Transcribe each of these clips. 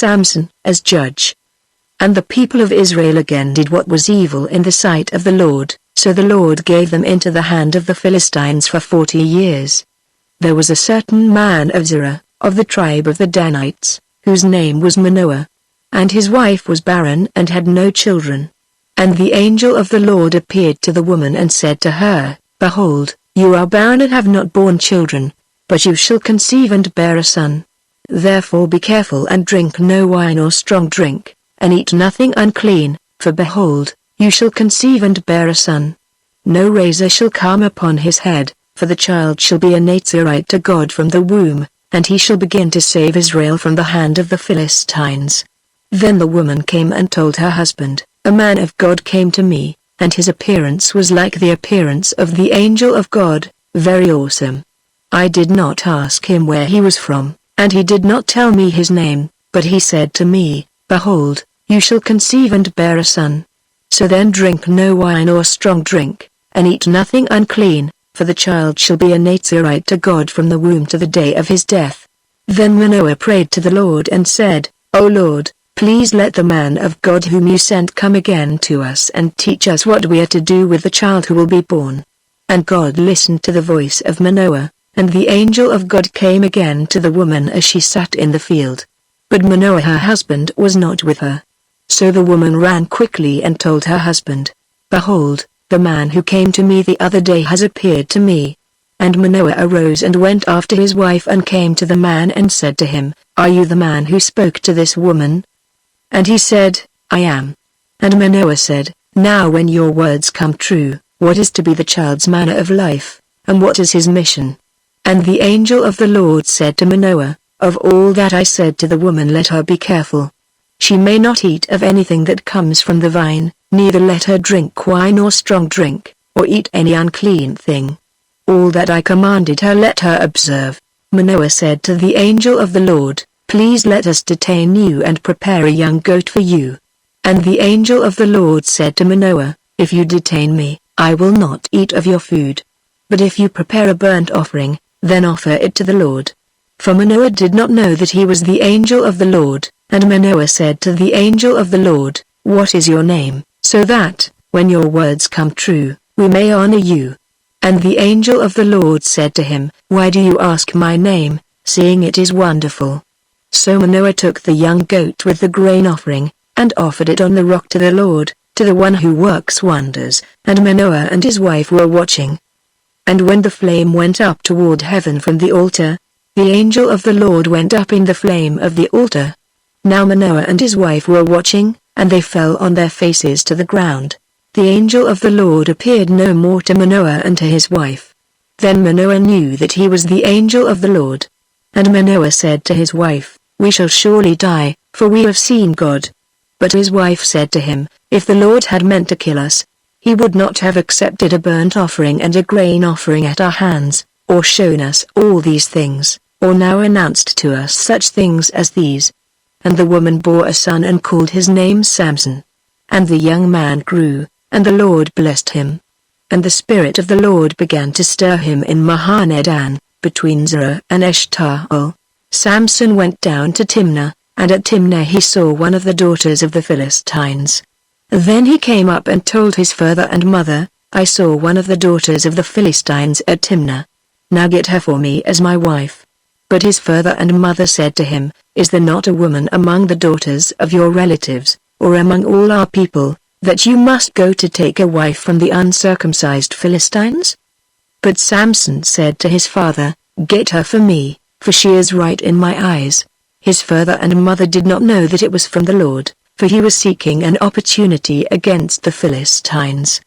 Samson as judge. And the people of Israel again did what was evil in the sight of the Lord, so the Lord gave them into the hand of the Philistines for 40 years. There was a certain man of Zerah, of the tribe of the Danites, whose name was Manoah. And his wife was barren and had no children. And the angel of the Lord appeared to the woman and said to her, Behold, you are barren and have not borne children, but you shall conceive and bear a son. Therefore be careful and drink no wine or strong drink, and eat nothing unclean, for behold, you shall conceive and bear a son. No razor shall come upon his head, for the child shall be a Nazirite to God from the womb, and he shall begin to save Israel from the hand of the Philistines. Then the woman came and told her husband, A man of God came to me, and his appearance was like the appearance of the angel of God, very awesome. I did not ask him where he was from, and he did not tell me his name, but he said to me, Behold, you shall conceive and bear a son. So then drink no wine or strong drink, and eat nothing unclean, for the child shall be a Nazirite to God from the womb to the day of his death. Then Manoah prayed to the Lord and said, O Lord, please let the man of God whom you sent come again to us and teach us what we are to do with the child who will be born. And God listened to the voice of Manoah, and the angel of God came again to the woman as she sat in the field. But Manoah her husband was not with her. So the woman ran quickly and told her husband, Behold, the man who came to me the other day has appeared to me. And Manoah arose and went after his wife and came to the man and said to him, Are you the man who spoke to this woman? And he said, I am. And Manoah said, Now when your words come true, what is to be the child's manner of life, and what is his mission? And the angel of the Lord said to Manoah, Of all that I said to the woman let her be careful. She may not eat of anything that comes from the vine, neither let her drink wine or strong drink, or eat any unclean thing. All that I commanded her let her observe. Manoah said to the angel of the Lord, Please let us detain you and prepare a young goat for you. And the angel of the Lord said to Manoah, If you detain me, I will not eat of your food. But if you prepare a burnt offering, then offer it to the Lord. For Manoah did not know that he was the angel of the Lord. And Manoah said to the angel of the Lord, What is your name, so that, when your words come true, we may honor you? And the angel of the Lord said to him, Why do you ask my name, seeing it is wonderful? So Manoah took the young goat with the grain offering, and offered it on the rock to the Lord, to the one who works wonders, and Manoah and his wife were watching. And when the flame went up toward heaven from the altar, the angel of the Lord went up in the flame of the altar. Now Manoah and his wife were watching, and they fell on their faces to the ground. The angel of the Lord appeared no more to Manoah and to his wife. Then Manoah knew that he was the angel of the Lord. And Manoah said to his wife, We shall surely die, for we have seen God. But his wife said to him, If the Lord had meant to kill us, he would not have accepted a burnt offering and a grain offering at our hands, or shown us all these things, or now announced to us such things as these. And the woman bore a son and called his name Samson. And the young man grew, and the Lord blessed him. And the Spirit of the Lord began to stir him in Mahaneh-dan, between Zerah and Eshtaol. Samson went down to Timnah, and at Timnah he saw one of the daughters of the Philistines. Then he came up and told his father and mother, I saw one of the daughters of the Philistines at Timnah. Now get her for me as my wife. But his father and mother said to him, Is there not a woman among the daughters of your relatives, or among all our people, that you must go to take a wife from the uncircumcised Philistines? But Samson said to his father, Get her for me, for she is right in my eyes. His father and mother did not know that it was from the Lord, for he was seeking an opportunity against the Philistines.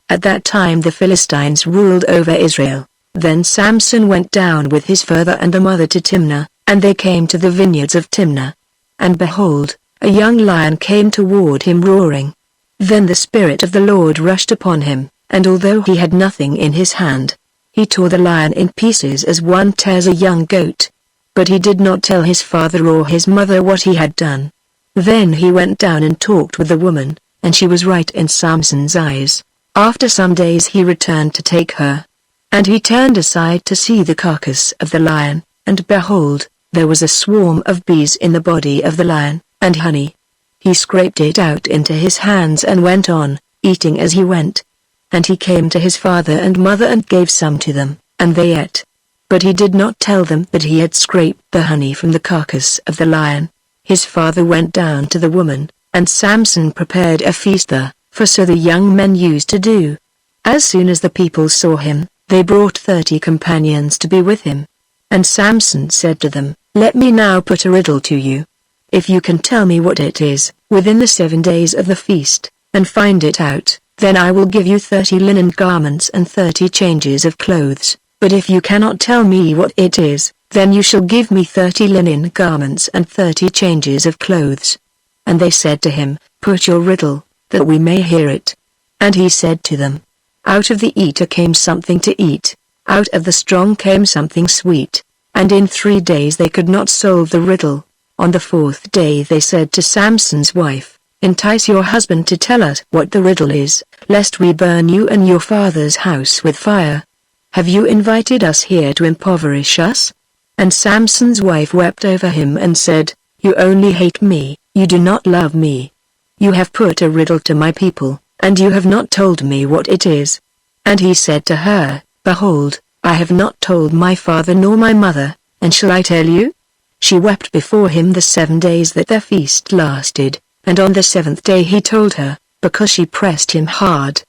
At that time the Philistines ruled over Israel. Then Samson went down with his father and the mother to Timnah, and they came to the vineyards of Timnah. And behold, a young lion came toward him roaring. Then the Spirit of the Lord rushed upon him, and although he had nothing in his hand, he tore the lion in pieces as one tears a young goat. But he did not tell his father or his mother what he had done. Then he went down and talked with the woman, and she was right in Samson's eyes. After some days he returned to take her. And he turned aside to see the carcass of the lion, and behold, there was a swarm of bees in the body of the lion, and honey. He scraped it out into his hands and went on, eating as he went. And he came to his father and mother and gave some to them, and they ate. But he did not tell them that he had scraped the honey from the carcass of the lion. His father went down to the woman, and Samson prepared a feast there, for so the young men used to do. As soon as the people saw him, they brought 30 companions to be with him. And Samson said to them, "Let me now put a riddle to you. If you can tell me what it is, within the 7 days of the feast, and find it out, then I will give you 30 linen garments and 30 changes of clothes. But if you cannot tell me what it is, then you shall give me 30 linen garments and 30 changes of clothes." And they said to him, "Put your riddle, that we may hear it." And he said to them, "Out of the eater came something to eat, out of the strong came something sweet." And in 3 days they could not solve the riddle. On the 4th day they said to Samson's wife, "Entice your husband to tell us what the riddle is, lest we burn you and your father's house with fire. Have you invited us here to impoverish us?" And Samson's wife wept over him and said, "You only hate me, you do not love me. You have put a riddle to my people, and you have not told me what it is." And he said to her, "Behold, I have not told my father nor my mother, and shall I tell you?" She wept before him the 7 days that their feast lasted, and on the 7th day he told her, because she pressed him hard.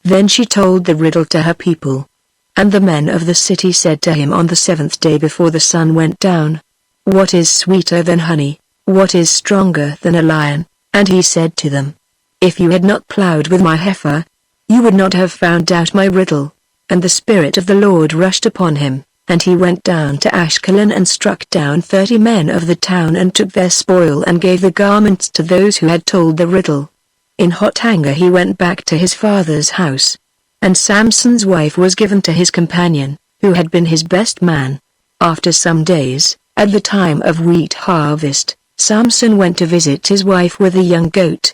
Then she told the riddle to her people. And the men of the city said to him on the 7th day before the sun went down, "What is sweeter than honey? What is stronger than a lion?" And he said to them, "If you had not plowed with my heifer, you would not have found out my riddle." And the Spirit of the Lord rushed upon him, and he went down to Ashkelon and struck down 30 men of the town and took their spoil and gave the garments to those who had told the riddle. In hot anger he went back to his father's house. And Samson's wife was given to his companion, who had been his best man. After some days, at the time of wheat harvest, Samson went to visit his wife with a young goat.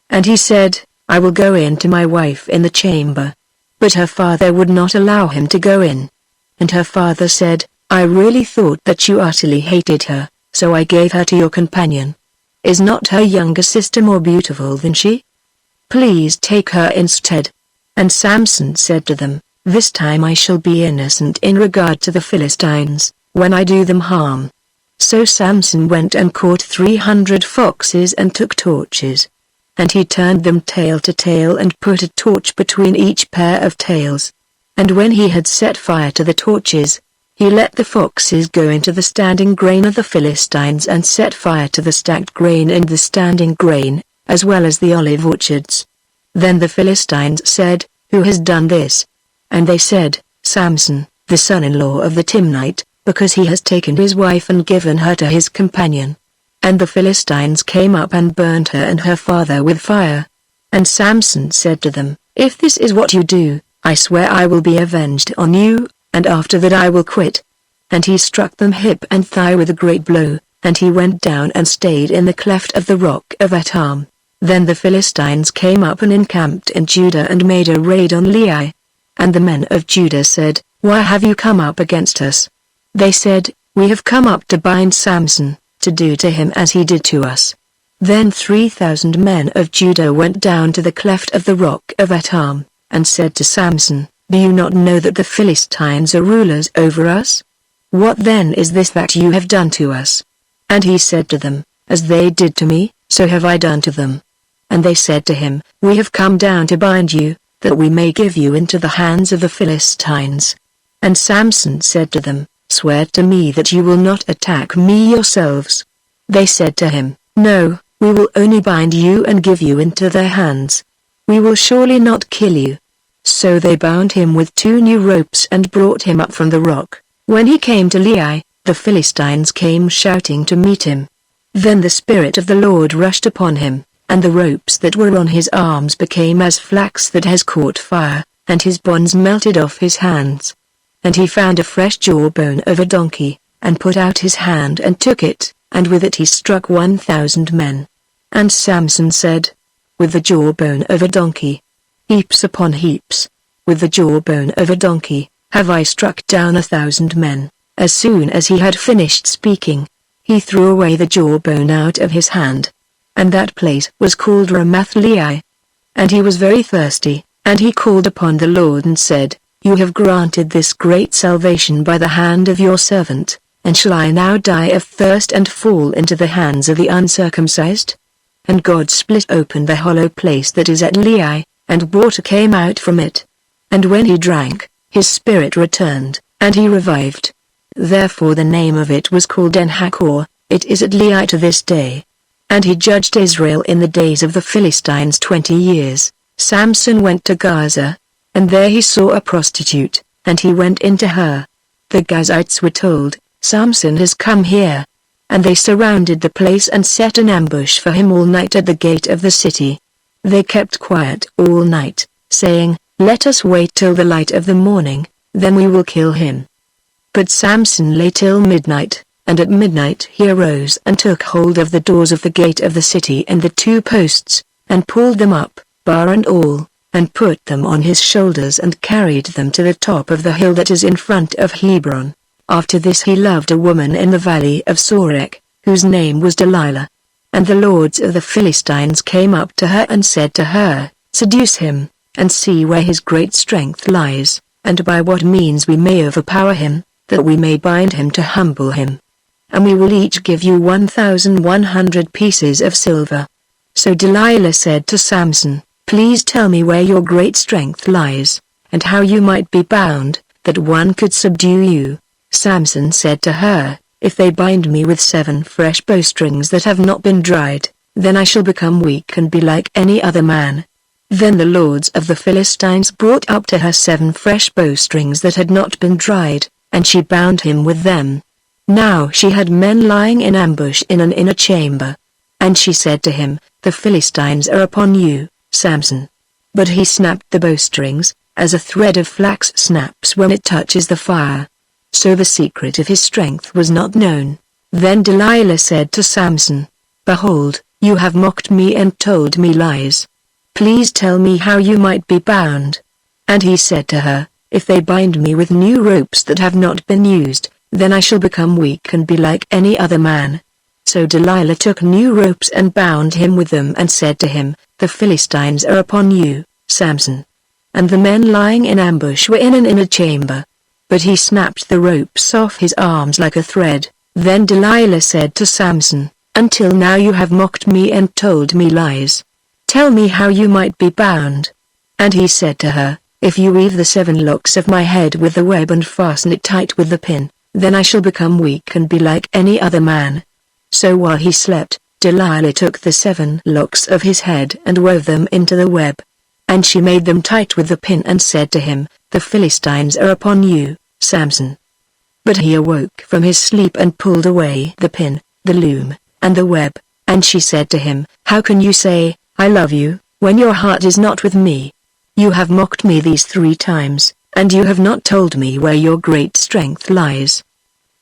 And he said, "I will go in to my wife in the chamber." But her father would not allow him to go in. And her father said, "I really thought that you utterly hated her, so I gave her to your companion. Is not her younger sister more beautiful than she? Please take her instead." And Samson said to them, "This time I shall be innocent in regard to the Philistines, when I do them harm." So Samson went and caught 300 foxes and took torches. And he turned them tail to tail and put a torch between each pair of tails. And when he had set fire to the torches, he let the foxes go into the standing grain of the Philistines and set fire to the stacked grain in the standing grain, as well as the olive orchards. Then the Philistines said, "Who has done this?" And they said, "Samson, the son-in-law of the Timnite, because he has taken his wife and given her to his companion." And the Philistines came up and burned her and her father with fire. And Samson said to them, "If this is what you do, I swear I will be avenged on you, and after that I will quit." And he struck them hip and thigh with a great blow, and he went down and stayed in the cleft of the rock of Etam. Then the Philistines came up and encamped in Judah and made a raid on Lehi. And the men of Judah said, "Why have you come up against us?" They said, "We have come up to bind Samson, to do to him as he did to us." Then 3,000 men of Judah went down to the cleft of the rock of Etam, and said to Samson, "Do you not know that the Philistines are rulers over us? What then is this that you have done to us?" And he said to them, "As they did to me, so have I done to them." And they said to him, "We have come down to bind you, that we may give you into the hands of the Philistines." And Samson said to them, "Swear to me that you will not attack me yourselves." They said to him, "No, we will only bind you and give you into their hands. We will surely not kill you." So they bound him with 2 new ropes and brought him up from the rock. When he came to Lehi, the Philistines came shouting to meet him. Then the Spirit of the Lord rushed upon him, and the ropes that were on his arms became as flax that has caught fire, and his bonds melted off his hands. And he found a fresh jawbone of a donkey, and put out his hand and took it, and with it he struck 1,000 men. And Samson said, "With the jawbone of a donkey, heaps upon heaps, with the jawbone of a donkey, have I struck down 1,000 men." As soon as he had finished speaking, he threw away the jawbone out of his hand. And that place was called Ramath-Lehi. And he was very thirsty, and he called upon the Lord and said, You have granted this great salvation by the hand of your servant, and shall I now die of thirst and fall into the hands of the uncircumcised? And God split open the hollow place that is at Lehi, and water came out from it. And when he drank, his spirit returned, and he revived. Therefore the name of it was called En-Hakkore. It is at Lehi to this day. And he judged Israel in the days of the Philistines 20 years. Samson went to Gaza, and there he saw a prostitute, and he went into her. The Gazites were told, Samson has come here. And they surrounded the place and set an ambush for him all night at the gate of the city. They kept quiet all night, saying, Let us wait till the light of the morning, then we will kill him. But Samson lay till midnight. And at midnight he arose and took hold of the doors of the gate of the city and the 2 posts, and pulled them up, bar and all, and put them on his shoulders and carried them to the top of the hill that is in front of Hebron. After this he loved a woman in the valley of Sorek, whose name was Delilah. And the lords of the Philistines came up to her and said to her, Seduce him, and see where his great strength lies, and by what means we may overpower him, that we may bind him to humble him. And we will each give you 1,100 pieces of silver. So Delilah said to Samson, Please tell me where your great strength lies, and how you might be bound, that one could subdue you. Samson said to her, If they bind me with 7 fresh bowstrings that have not been dried, then I shall become weak and be like any other man. Then the lords of the Philistines brought up to her 7 fresh bowstrings that had not been dried, and she bound him with them. Now she had men lying in ambush in an inner chamber. And she said to him, The Philistines are upon you, Samson. But he snapped the bowstrings, as a thread of flax snaps when it touches the fire. So the secret of his strength was not known. Then Delilah said to Samson, Behold, you have mocked me and told me lies. Please tell me how you might be bound. And he said to her, If they bind me with new ropes that have not been used, then I shall become weak and be like any other man. So Delilah took new ropes and bound him with them and said to him, The Philistines are upon you, Samson. And the men lying in ambush were in an inner chamber. But he snapped the ropes off his arms like a thread. Then Delilah said to Samson, Until now you have mocked me and told me lies. Tell me how you might be bound. And he said to her, If you weave the 7 locks of my head with the web and fasten it tight with the pin, then I shall become weak and be like any other man. So while he slept, Delilah took the 7 locks of his head and wove them into the web. And she made them tight with the pin and said to him, The Philistines are upon you, Samson. But he awoke from his sleep and pulled away the pin, the loom, and the web. And she said to him, How can you say, I love you, when your heart is not with me? You have mocked me these 3 times, and you have not told me where your great strength lies.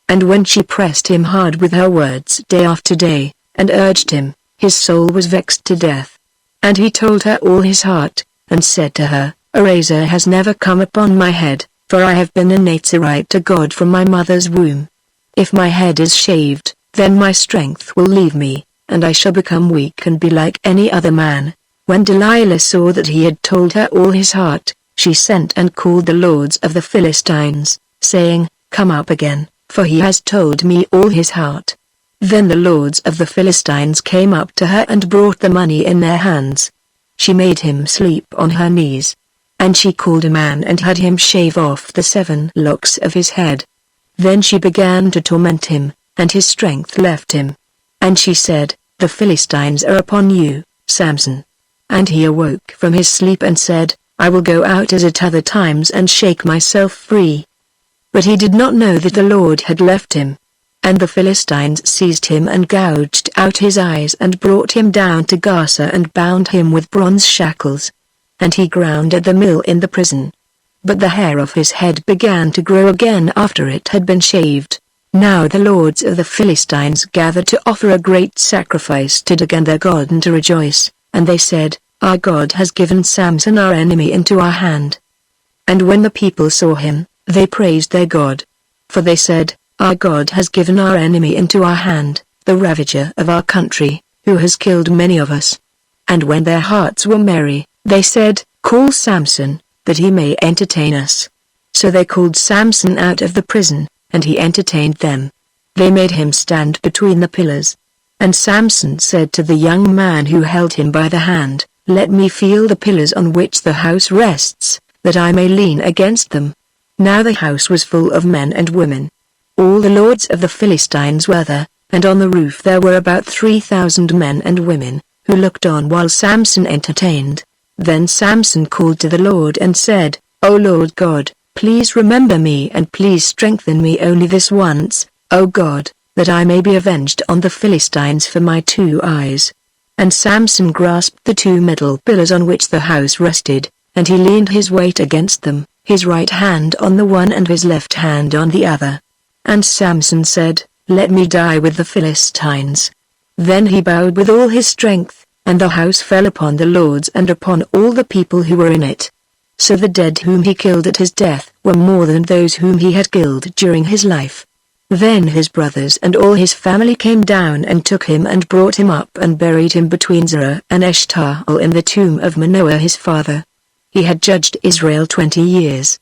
And when she pressed him hard with her words day after day, and urged him, his soul was vexed to death. And he told her all his heart, and said to her, A razor has never come upon my head, for I have been a Nazirite to God from my mother's womb. If my head is shaved, then my strength will leave me, and I shall become weak and be like any other man. When Delilah saw that he had told her all his heart, she sent and called the lords of the Philistines, saying, Come up again, for he has told me all his heart. Then the lords of the Philistines came up to her and brought the money in their hands. She made him sleep on her knees. And she called a man and had him shave off the 7 locks of his head. Then she began to torment him, and his strength left him. And she said, The Philistines are upon you, Samson. And he awoke from his sleep and said, I will go out as at other times and shake myself free. But he did not know that the Lord had left him. And the Philistines seized him and gouged out his eyes and brought him down to Gaza and bound him with bronze shackles. And he ground at the mill in the prison. But the hair of his head began to grow again after it had been shaved. Now the lords of the Philistines gathered to offer a great sacrifice to Dagon their god and to rejoice, and they said, Our God has given Samson our enemy into our hand. And when the people saw him, they praised their God. For they said, Our God has given our enemy into our hand, the ravager of our country, who has killed many of us." And when their hearts were merry, they said, "Call Samson, that he may entertain us." So they called Samson out of the prison, and he entertained them. They made him stand between the pillars. And Samson said to the young man who held him by the hand, "Let me feel the pillars on which the house rests, that I may lean against them." Now the house was full of men and women. All the lords of the Philistines were there, and on the roof there were about 3,000 men and women, who looked on while Samson entertained. Then Samson called to the Lord and said, "O Lord God, please remember me and please strengthen me only this once, O God, that I may be avenged on the Philistines for my 2 eyes." And Samson grasped the 2 middle pillars on which the house rested, and he leaned his weight against them, his right hand on the one and his left hand on the other. And Samson said, "Let me die with the Philistines." Then he bowed with all his strength, and the house fell upon the lords and upon all the people who were in it. So the dead whom he killed at his death were more than those whom he had killed during his life. Then his brothers and all his family came down and took him and brought him up and buried him between Zerah and Eshtaol in the tomb of Manoah his father. He had judged Israel 20 years.